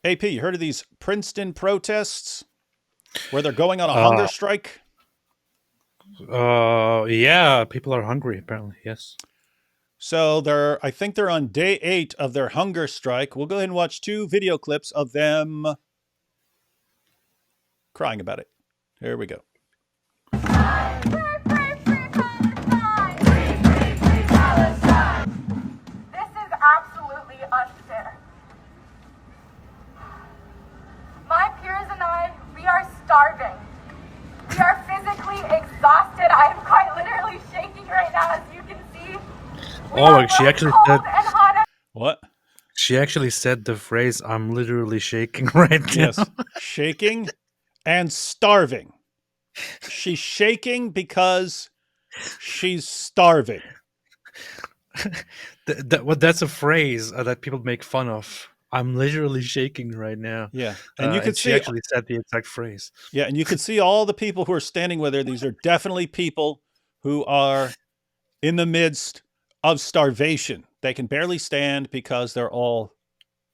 AP, you heard of these Princeton protests where they're going on a hunger Uh, strike? yeah, people are hungry apparently. Yes. So I think they're on day 8 of their hunger strike. We'll go ahead and watch 2 video clips of them crying about it. Here we go. This is absolutely unfair. My peers and I, we are starving. We are physically exhausted. I am quite literally shaking right now, as you can see. We Oh, are she both actually cold said and hot. What? she actually said the phrase "I'm literally shaking" right now. Yes. Shaking and starving. She's shaking because she's starving. That's a phrase that people make fun of. I'm literally shaking right now, Yeah. And you could and she see actually said the exact phrase. Yeah, and you can see all the people who are standing with her. These are definitely people who are in the midst of starvation. They can barely stand because they're all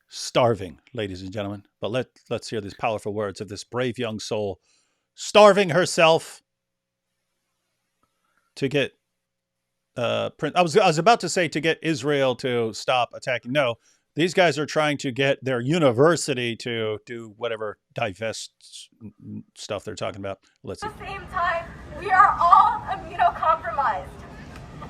starving, ladies and gentlemen. But let's hear these powerful words of this brave young soul starving herself to get I was about to say to get Israel to stop attacking. No, these guys are trying to get their university to do whatever divest stuff they're talking about. Let's see. At the same time, we are all immunocompromised.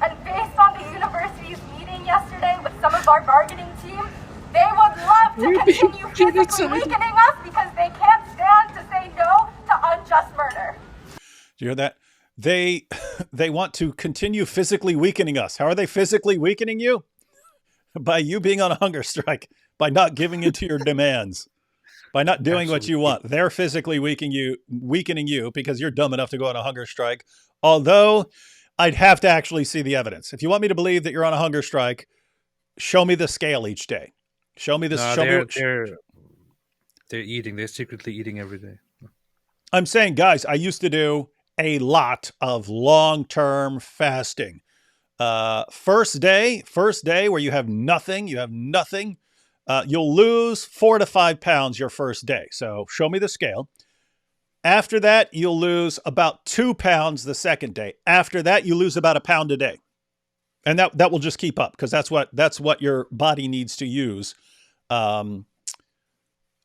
And based on the university's meeting yesterday with some of our bargaining team, they would love to We're being continue physically genocided. weakening us because they can't stand to say no to unjust murder. Do you hear that? They they want to continue physically weakening us. How are they physically weakening you? By you being on a hunger strike, by not giving in to your demands, by not doing what you Absolutely. want. They're physically weakening you because you're dumb enough to go on a hunger strike. Although I'd have to actually see the evidence. If you want me to believe that you're on a hunger strike, show me the scale each day. Show me this. No, Show me. they're eating. They're secretly eating every day. I'm saying, guys, I used to do a lot of long-term fasting. First day where you have nothing. You'll lose 4 to 5 pounds your first day. So show me the scale. After that, you'll lose about 2 pounds the second day. After that, you lose about a pound a day. And that will just keep up because that's what your body needs to use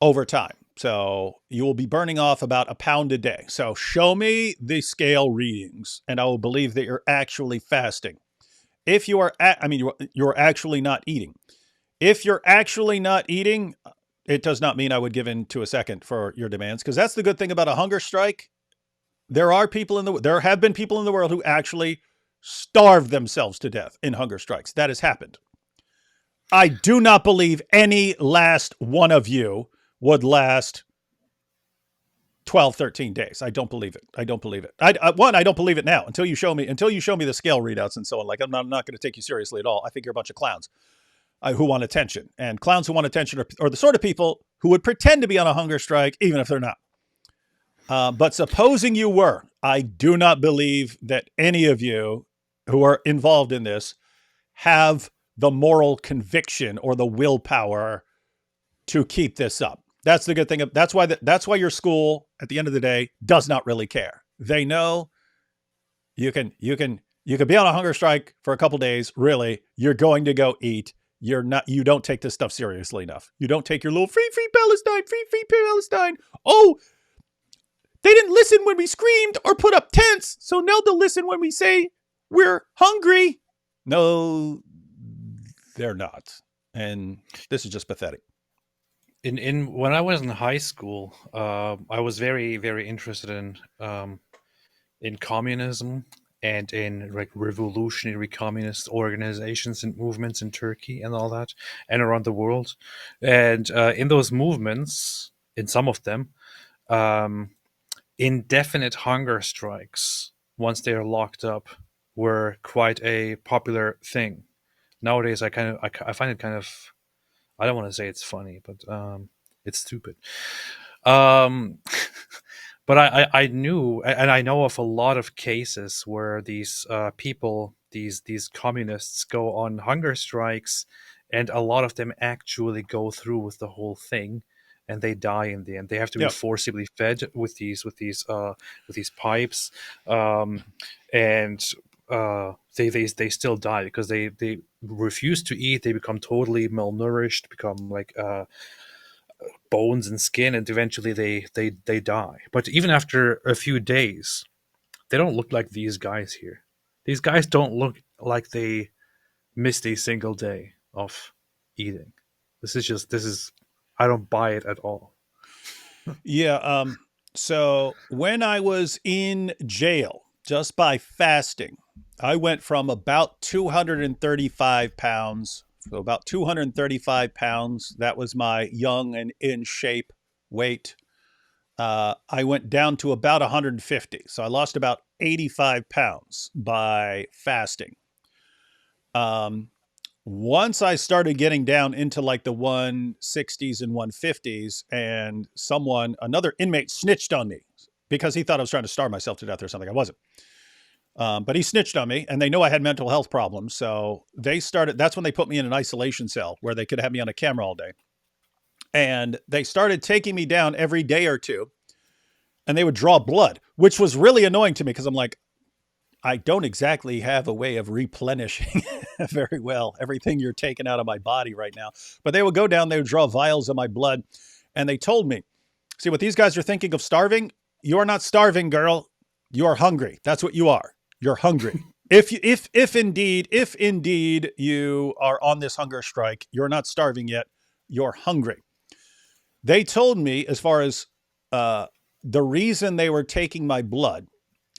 over time. So you will be burning off about a pound a day. So show me the scale readings, and I will believe that you're actually fasting. If you are, you're actually not eating. If you're actually not eating, it does not mean I would give in to a second for your demands, because that's the good thing about a hunger strike. There have been people in the world who actually starve themselves to death in hunger strikes. That has happened. I do not believe any last one of you would last 12, 13 days. I don't believe it. I don't believe it. I don't believe it now until you show me the scale readouts and so on. Like, I'm not going to take you seriously at all. I think you're a bunch of clowns who want attention. And clowns who want attention are the sort of people who would pretend to be on a hunger strike, even if they're not. But supposing you were, I do not believe that any of you who are involved in this have the moral conviction or the willpower to keep this up. That's the good thing. That's why your school, at the end of the day, does not really care. They know you can be on a hunger strike for a couple days. Really, you're going to go eat. You don't take this stuff seriously enough. You don't take your little free Palestine, free Palestine. Oh, they didn't listen when we screamed or put up tents, so now they'll listen when we say we're hungry. No, they're not. And this is just pathetic. In when I was in high school, I was very very interested in communism and in like revolutionary communist organizations and movements in Turkey and all that and around the world. And in those movements, in some of them, um, indefinite hunger strikes once they are locked up were quite a popular thing. Nowadays, I find it kind of, I don't want to say it's funny, but it's stupid. Um, but I knew, and I know of a lot of cases where these people, these communists, go on hunger strikes, and a lot of them actually go through with the whole thing. and they die in the end. They have to be Yeah. forcibly fed with these pipes, and they still die because they refuse to eat. They become totally malnourished, become like bones and skin, and eventually they die. But even after a few days, they don't look like these guys here. These guys don't look like they missed a single day of eating. This is I don't buy it at all. Yeah. So when I was in jail, just by fasting, I went from about 235 pounds. So about 235 pounds. That was my young and in shape weight. I went down to about 150. So I lost about 85 pounds by fasting. Once I started getting down into like the 160s and 150s, and another inmate snitched on me because he thought I was trying to starve myself to death or something. I wasn't. But he snitched on me, and they know I had mental health problems. So that's when they put me in an isolation cell where they could have me on a camera all day. And they started taking me down every day or two, and they would draw blood, which was really annoying to me because I'm like, I don't exactly have a way of replenishing very well everything you're taking out of my body right now. But they would go down, they would draw vials of my blood, and they told me, see, what these guys are thinking of starving, you are not starving, girl. You are hungry. That's what you are. You're hungry. If indeed you are on this hunger strike, you're not starving yet. You're hungry. They told me, as far as the reason they were taking my blood,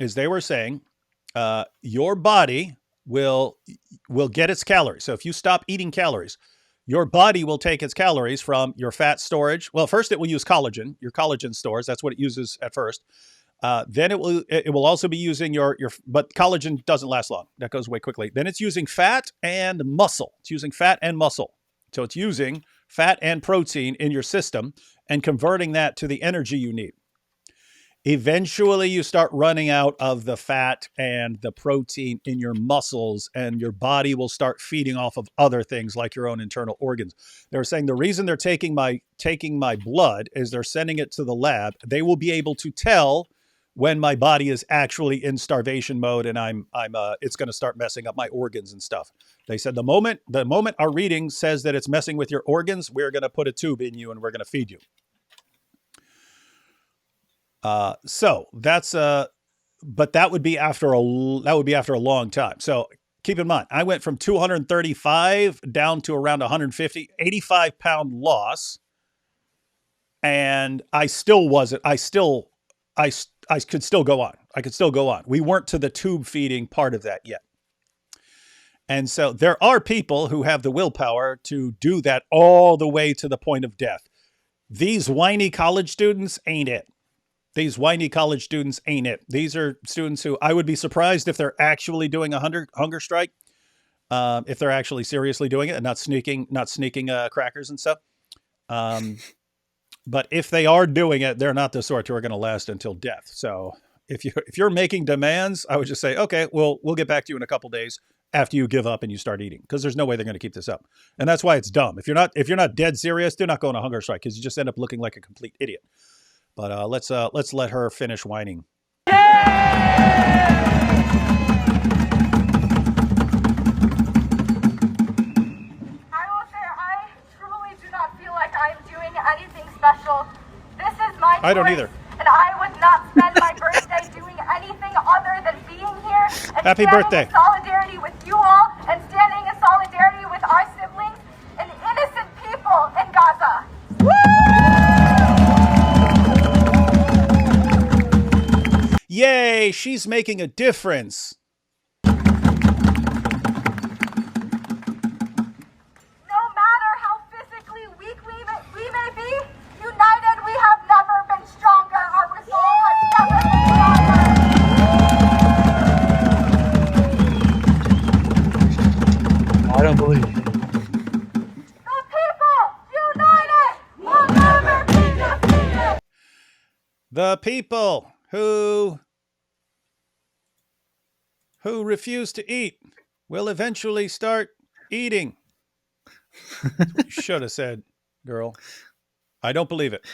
is they were saying, your body will get its calories. So if you stop eating calories, your body will take its calories from your fat storage. Well, first it will use collagen, your collagen stores. That's what it uses at first. Then it will also be using but collagen doesn't last long. That goes away quickly. Then it's using fat and muscle. It's using fat and muscle. So it's using fat and protein in your system and converting that to the energy you need. Eventually, you start running out of the fat and the protein in your muscles, and your body will start feeding off of other things like your own internal organs. They're saying the reason they're taking my blood is they're sending it to the lab. They will be able to tell when my body is actually in starvation mode, and it's going to start messing up my organs and stuff. They said the moment our reading says that it's messing with your organs, we're going to put a tube in you and we're going to feed you. So that's but that would be after a long time. So keep in mind, I went from 235 down to around 150, 85-pound loss, and I still wasn't. I could still go on. I could still go on. We weren't to the tube feeding part of that yet. And so there are people who have the willpower to do that all the way to the point of death. These whiny college students ain't it. These whiny college students ain't it. These are students who I would be surprised if they're actually doing a hunger strike, if they're actually seriously doing it and not sneaking crackers and stuff. But if they are doing it, they're not the sort who are going to last until death. So if you're making demands, I would just say, okay, we'll get back to you in a couple days after you give up and you start eating, because there's no way they're going to keep this up. And that's why it's dumb. If you're not dead serious, do not go on a hunger strike, because you just end up looking like a complete idiot. But let's let her finish whining. Anything special. This is my choice. I don't either. And I would not spend my birthday doing anything other than being here and Happy standing birthday. in solidarity with you all and standing in solidarity with our siblings and innocent people in Gaza. Yay, she's making a difference. I don't believe it. The people united will never be defeated. The people who refuse to eat will eventually start eating. That's what you should have said, girl. I don't believe it.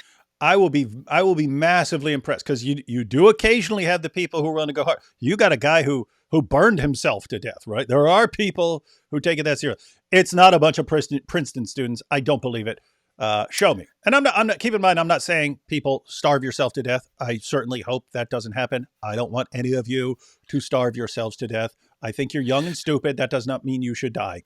I will be massively impressed because you do occasionally have the people who run to go hard. You got a guy who burned himself to death, right? There are people who take it that serious. It's not a bunch of Princeton students. I don't believe it. Show me. And I'm not. Keep in mind, I'm not saying people starve yourself to death. I certainly hope that doesn't happen. I don't want any of you to starve yourselves to death. I think you're young and stupid. That does not mean you should die.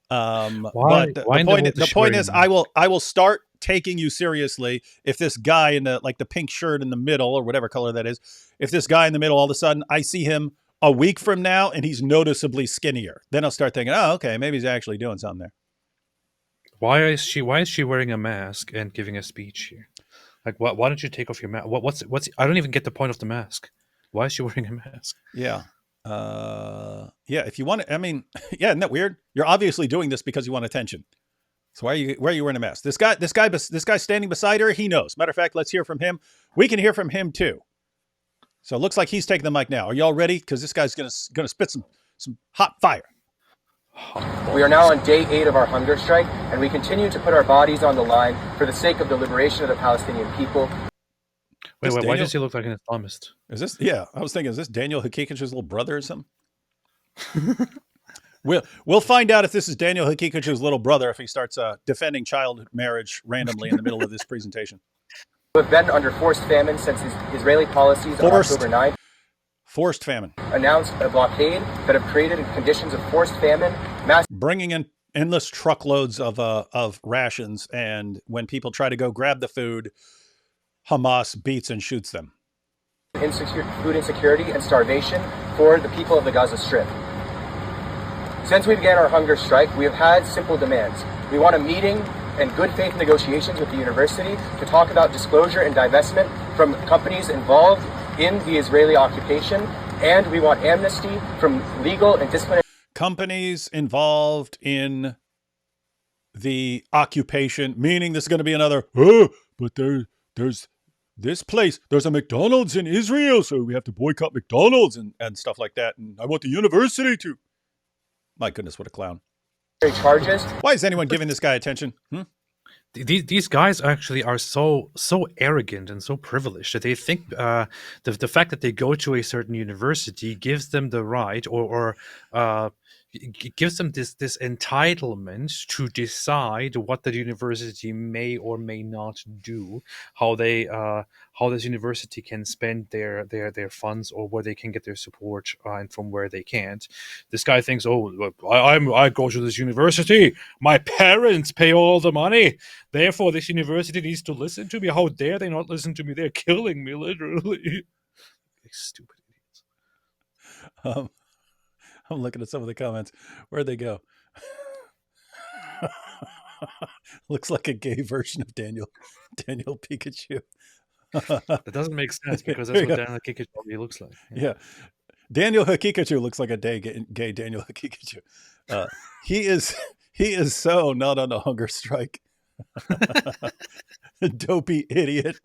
But the point is, I will start taking you seriously if this guy in the pink shirt in the middle or whatever color that is, if this guy in the middle all of a sudden I see him a week from now and he's noticeably skinnier, then I'll start thinking, oh, okay, maybe he's actually doing something there. Why is she wearing a mask and giving a speech here? Like, why don't you take off your mask? What's? I don't even get the point of the mask. Why is she wearing a mask? Yeah. If you want to, I mean, yeah, isn't that weird? You're obviously doing this because you want attention. So why are you wearing a mask? This guy standing beside her, he knows. Matter of fact, let's hear from him. We can hear from him too. So it looks like he's taking the mic now. Are y'all ready? Because this guy's gonna spit some hot fire. We are now on day 8 of our hunger strike, and we continue to put our bodies on the line for the sake of the liberation of the Palestinian people. Wait, why does he look like an Islamist? Is this? Yeah, I was thinking, is this Daniel Hakikic's little brother or something? We'll find out if this is Daniel Hakikic's little brother if he starts defending child marriage randomly in the middle of this presentation. We have been under forced famine since Israeli policies on October 9th. Forced famine. Announced a blockade that have created conditions of forced famine. Bringing in endless truckloads of rations, and when people try to go grab the food, Hamas beats and shoots them. Food insecurity and starvation for the people of the Gaza Strip. Since we began our hunger strike, we have had simple demands. We want a meeting and good faith negotiations with the university to talk about disclosure and divestment from companies involved in the Israeli occupation, and we want amnesty from legal and disciplinary companies involved in the occupation, meaning this is going to be another, but there's this place, there's a McDonald's in Israel, so we have to boycott McDonald's and stuff like that, and I want the university to. My goodness, what a clown. Charges. Why is anyone giving this guy attention? These guys actually are so arrogant and so privileged that they think the fact that they go to a certain university gives them the right or gives them this entitlement to decide what the university may or may not do, how this university can spend their funds, or where they can get their support and from where they can't. This guy thinks, I go to this university, my parents pay all the money, therefore this university needs to listen to me. How dare they not listen to me? They're killing me, literally. Stupid idiots. I'm looking at some of the comments. Where'd they go? Looks like a gay version of Daniel Pikachu. That doesn't make sense because that's what Daniel Pikachu looks like. Yeah. Daniel Hakikachu looks like a gay Daniel Hakikachu. He is so not on a hunger strike. Dopey idiot.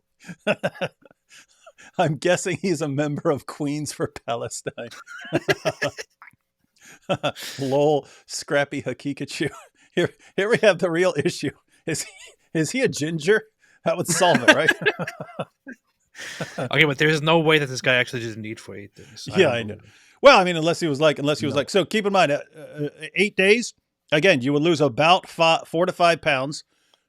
I'm guessing he's a member of Queens for Palestine. Lol, scrappy Hakikachu. Here we have the real issue. Is he a ginger? That would solve it, right? Okay, but there's no way that this guy actually didn't eat for 8 days. I know. Well, I mean, unless he was like, so keep in mind, 8 days, again, you would lose about 4 to 5 pounds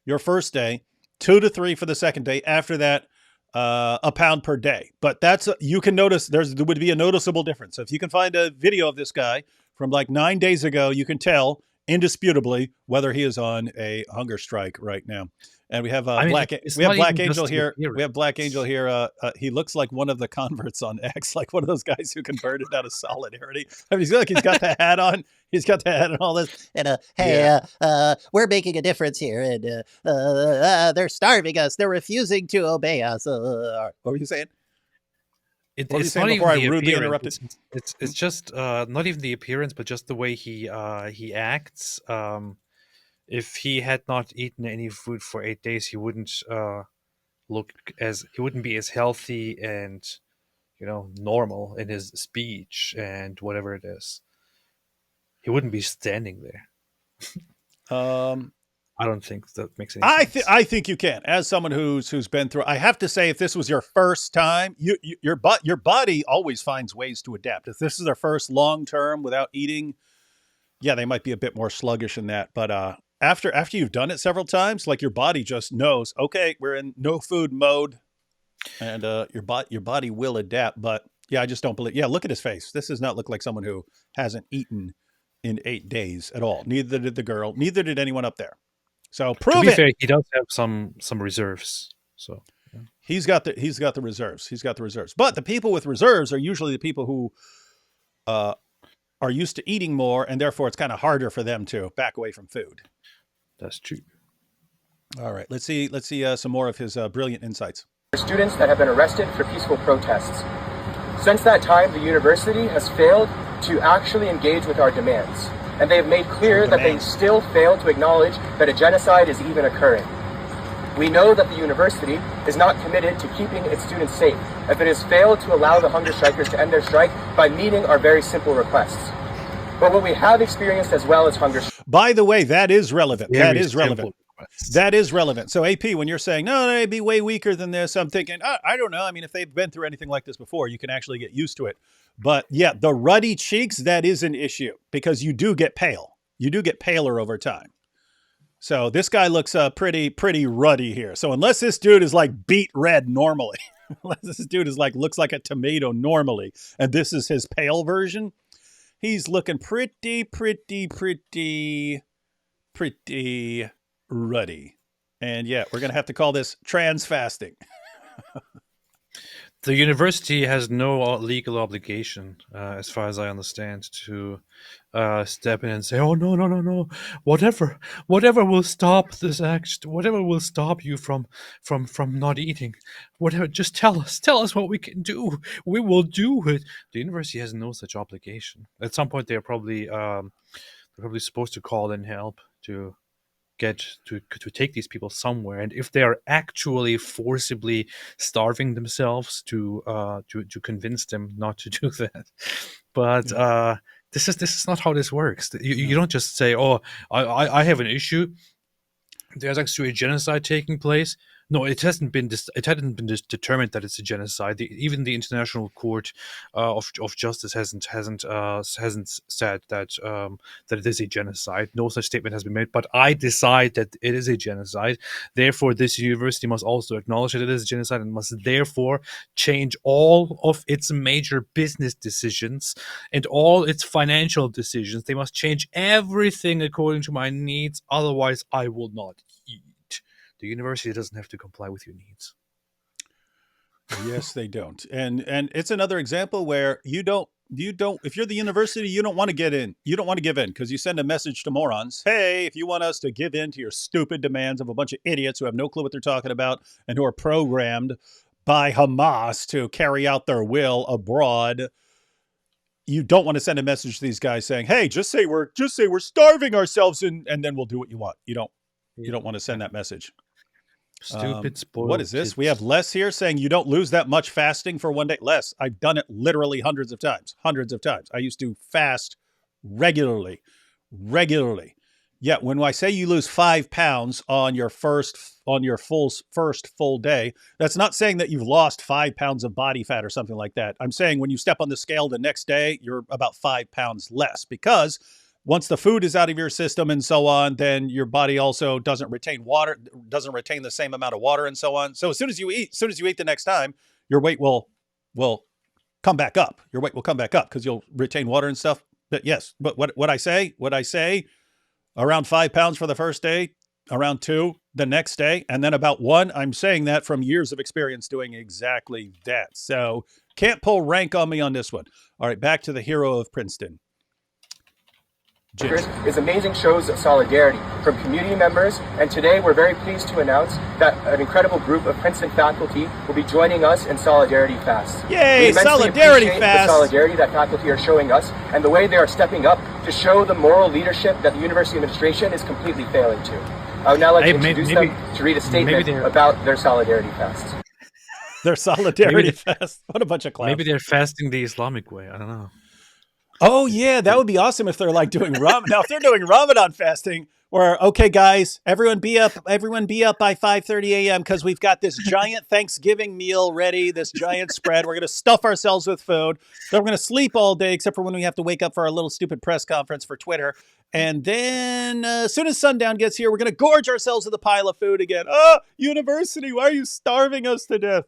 your first day, 2 to 3 for the second day. After that, a pound per day. But you can notice there would be a noticeable difference. So if you can find a video of this guy from like 9 days ago, you can tell indisputably whether he is on a hunger strike right now. And we have Black Angel here. We have Black Angel here. He looks like one of the converts on X, like one of those guys who converted out of solidarity. I mean, he's got the hat on. He's got the hat and all this. And we're making a difference here, and they're starving us. They're refusing to obey us. What were you saying? It's not even the appearance. It's just not even the appearance, but just the way he acts. If he had not eaten any food for 8 days, he wouldn't be as healthy and normal in his speech and whatever it is. He wouldn't be standing there. I don't think that makes any sense. I think you can. As someone who's been through, I have to say, if this was your first time, your body always finds ways to adapt. If this is their first long term without eating, yeah, they might be a bit more sluggish in that. But after you've done it several times, like your body just knows, okay, we're in no food mode, and your body will adapt. But yeah, I just don't believe. Yeah, look at his face. This does not look like someone who hasn't eaten in 8 days at all. Neither did the girl. Neither did anyone up there. So prove To be it. fair, he does have some reserves. So yeah. He's got the reserves. He's got the reserves. But the people with reserves are usually the people who are used to eating more, and therefore it's kind of harder for them to back away from food. That's true. All right, let's see some more of his brilliant insights. Students that have been arrested for peaceful protests. Since that time, the university has failed to actually engage with our demands, and they have made clear that they still fail to acknowledge that a genocide is even occurring. We know that the university is not committed to keeping its students safe, if it has failed to allow the hunger strikers to end their strike by meeting our very simple requests. But what we have experienced as well as hunger. By the way, that is relevant. That is relevant. Simple. That is relevant. So AP, when you're saying, no, they'd be way weaker than this, I'm thinking, I don't know. I mean, if they've been through anything like this before, you can actually get used to it. But yeah, the ruddy cheeks, that is an issue because you do get pale. You do get paler over time. So this guy looks pretty ruddy here. So unless this dude is like beet red normally, unless this dude is like looks like a tomato normally, and this is his pale version, he's looking pretty ruddy. And yeah, we're going to have to call this trans fasting. The university has no legal obligation, as far as I understand, to step in and say, "Oh no! Whatever will stop this act. Whatever will stop you from not eating. Whatever, just tell us what we can do. We will do it." The university has no such obligation. At some point, they're probably supposed to call in help to get to take these people somewhere, and if they are actually forcibly starving themselves, to convince them not to do that. But this is not how this works. You don't just say, "Oh, I have an issue. There's actually a genocide taking place." No, it hadn't been determined that it's a genocide. Even the International Court of Justice hasn't said that it is a genocide. No such statement has been made. But I decide that it is a genocide. Therefore, this university must also acknowledge that it is a genocide and must therefore change all of its major business decisions and all its financial decisions. They must change everything according to my needs. Otherwise, I will not eat. The university doesn't have to comply with your needs. Yes, they don't. And it's another example where you don't if you're the university, you don't want to get in. You don't want to give in because you send a message to morons. Hey, if you want us to give in to your stupid demands of a bunch of idiots who have no clue what they're talking about and who are programmed by Hamas to carry out their will abroad, you don't want to send a message to these guys saying, "Hey, just say we're starving ourselves and then we'll do what you want." You don't want to send that message. Stupid spoiled. What is this? kids. We have Les here saying you don't lose that much fasting for one day. Les, I've done it literally hundreds of times. I used to fast regularly. Yeah, when I say you lose 5 pounds on your first full day, that's not saying that you've lost 5 pounds of body fat or something like that. I'm saying when you step on the scale the next day, you're about 5 pounds less because once the food is out of your system and so on, then your body also doesn't retain the same amount of water and so on. So as soon as you eat the next time, your weight will come back up. Your weight will come back up because you'll retain water and stuff. But yes, but what I say, around 5 pounds for the first day, around 2 the next day, and then about 1. I'm saying that from years of experience doing exactly that. So can't pull rank on me on this one. All right, back to the hero of Princeton. Is amazing shows of solidarity from community members, and today we're very pleased to announce that an incredible group of Princeton faculty will be joining us in Solidarity Fast. Yay, we Solidarity appreciate Fast! The solidarity that faculty are showing us and the way they are stepping up to show the moral leadership that the university administration is completely failing to. I would now like to introduce them to read a statement about their Solidarity Fast. Their Solidarity Fast? What a bunch of clowns. Maybe they're fasting the Islamic way. I don't know. Oh, yeah, that would be awesome if they're like doing Ramadan. Now, if they're doing Ramadan fasting, Or, okay, guys, everyone be up by 5:30 a.m. because we've got this giant Thanksgiving meal ready, this giant spread. We're going to stuff ourselves with food. Then we're going to sleep all day, except for when we have to wake up for our little stupid press conference for Twitter. And then as soon as sundown gets here, we're going to gorge ourselves with a pile of food again. Oh, university, why are you starving us to death?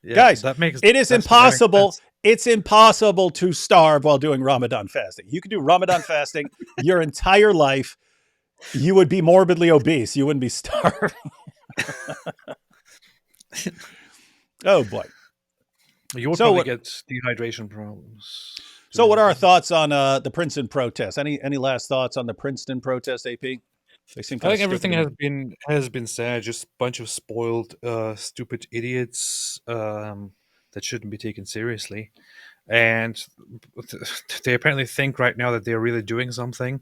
Yeah, Guys, that makes it is that makes impossible. sense. It's impossible to starve while doing Ramadan fasting. You can do Ramadan fasting your entire life. You would be morbidly obese. You wouldn't be starving. Oh boy. You would So probably what- get dehydration problems. So what are our thoughts on the Princeton protest? Any last thoughts on the Princeton protest, AP? They seem I kind think everything of has been said. Just a bunch of spoiled, stupid idiots that shouldn't be taken seriously, and they apparently think right now that they're really doing something.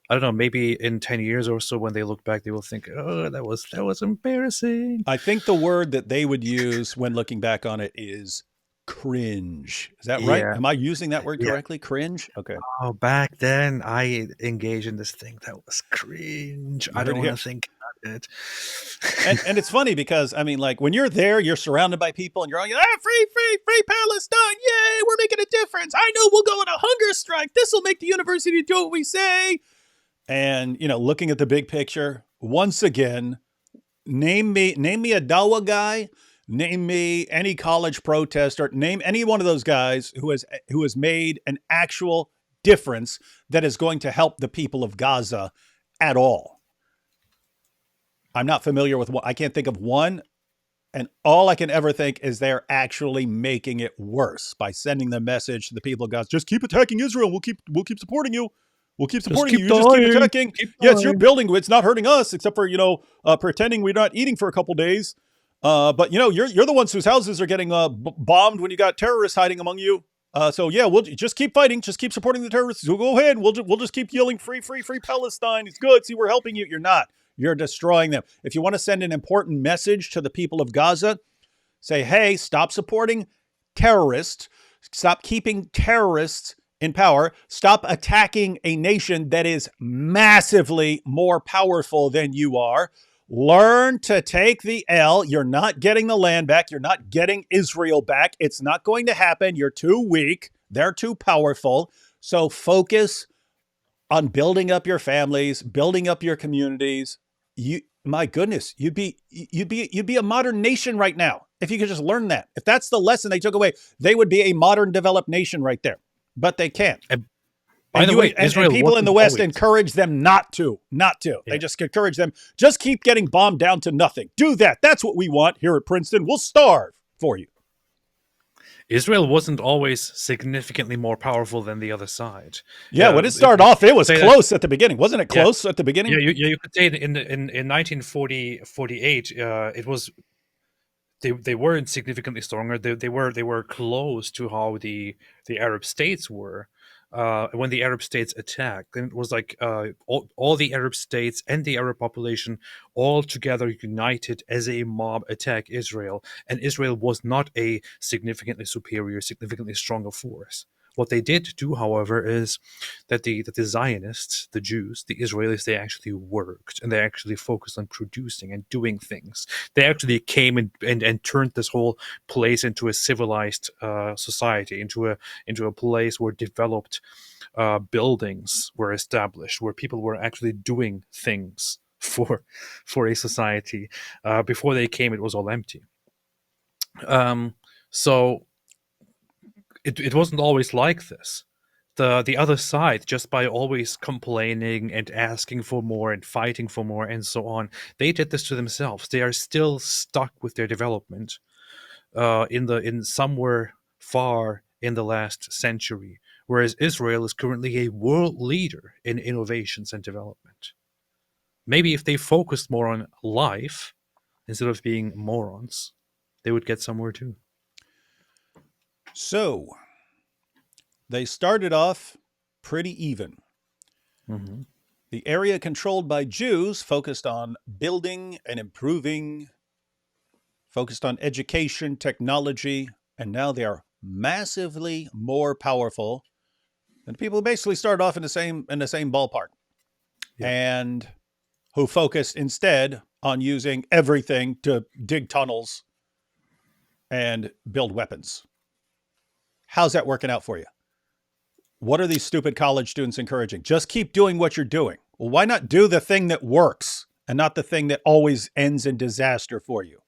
I don't know. Maybe in 10 years or so, when they look back, they will think, "Oh, that was embarrassing." I think the word that they would use when looking back on it is cringe. Is that right? Yeah. Am I using that word Yeah. correctly? Cringe? Okay. Oh, back then I engaged in this thing that was cringe. You I don't heard it want to think about it. And it's funny because, I mean, like, when you're there, you're surrounded by people and you're all, free Palestine. Yay, we're making a difference. I know we'll go on a hunger strike. This will make the university do what we say. And, looking at the big picture, once again, name me a Dawa guy, name me any college protester, name any one of those guys who has made an actual difference that is going to help the people of Gaza at all. I'm not familiar with one. I can't think of one. And all I can ever think is they're actually making it worse by sending the message to the people of Gaza. Just keep attacking Israel. We'll keep supporting you. We'll keep supporting you. You just keep attacking. Yes, you're building. It's not hurting us, except for, pretending we're not eating for a couple days. But you're the ones whose houses are getting bombed when you got terrorists hiding among you. So yeah, we'll just keep fighting. Just keep supporting the terrorists. We'll go ahead. We'll just keep yelling free Palestine. It's good. See, we're helping you. You're not. You're destroying them. If you want to send an important message to the people of Gaza, say, hey, stop supporting terrorists. Stop keeping terrorists in power. Stop attacking a nation that is massively more powerful than you are. Learn to take the L. You're not getting the land back. You're not getting Israel back. It's not going to happen. You're too weak. They're too powerful. So focus on building up your families, building up your communities. My goodness, you'd be a modern nation right now if you could just learn that. If that's the lesson they took away, they would be a modern developed nation right there. But they can't. By the way, Israel and people in the West always encourage them not to. Yeah. They just encourage them. Just keep getting bombed down to nothing. Do that. That's what we want here at Princeton. We'll starve for you. Israel wasn't always significantly more powerful than the other side. Yeah, when it started off, it was say close at the beginning. Wasn't it close at the beginning? Yeah, you could say in 1948, it was they weren't significantly stronger. They were close to how the Arab states were. When the Arab states attacked, then it was like all the Arab states and the Arab population all together united as a mob attack Israel, and Israel was not a significantly superior, significantly stronger force. What they did do, however, is that the Zionists, the Jews, the Israelis, they actually worked and they actually focused on producing and doing things. They actually came and turned this whole place into a civilized society, into a place where developed buildings were established, where people were actually doing things for a society. Before they came, it was all empty. So it wasn't always like this. The other side, just by always complaining and asking for more and fighting for more and so on, they did this to themselves. They are still stuck with their development in somewhere far in the last century, whereas Israel is currently a world leader in innovations and development. Maybe if they focused more on life instead of being morons, they would get somewhere too. So they started off pretty even. Mm-hmm. The area controlled by Jews focused on building and improving, focused on education, technology, and now they are massively more powerful than people who basically started off in the same ballpark. Yeah. And who focused instead on using everything to dig tunnels and build weapons. How's that working out for you? What are these stupid college students encouraging? Just keep doing what you're doing. Well, why not do the thing that works and not the thing that always ends in disaster for you?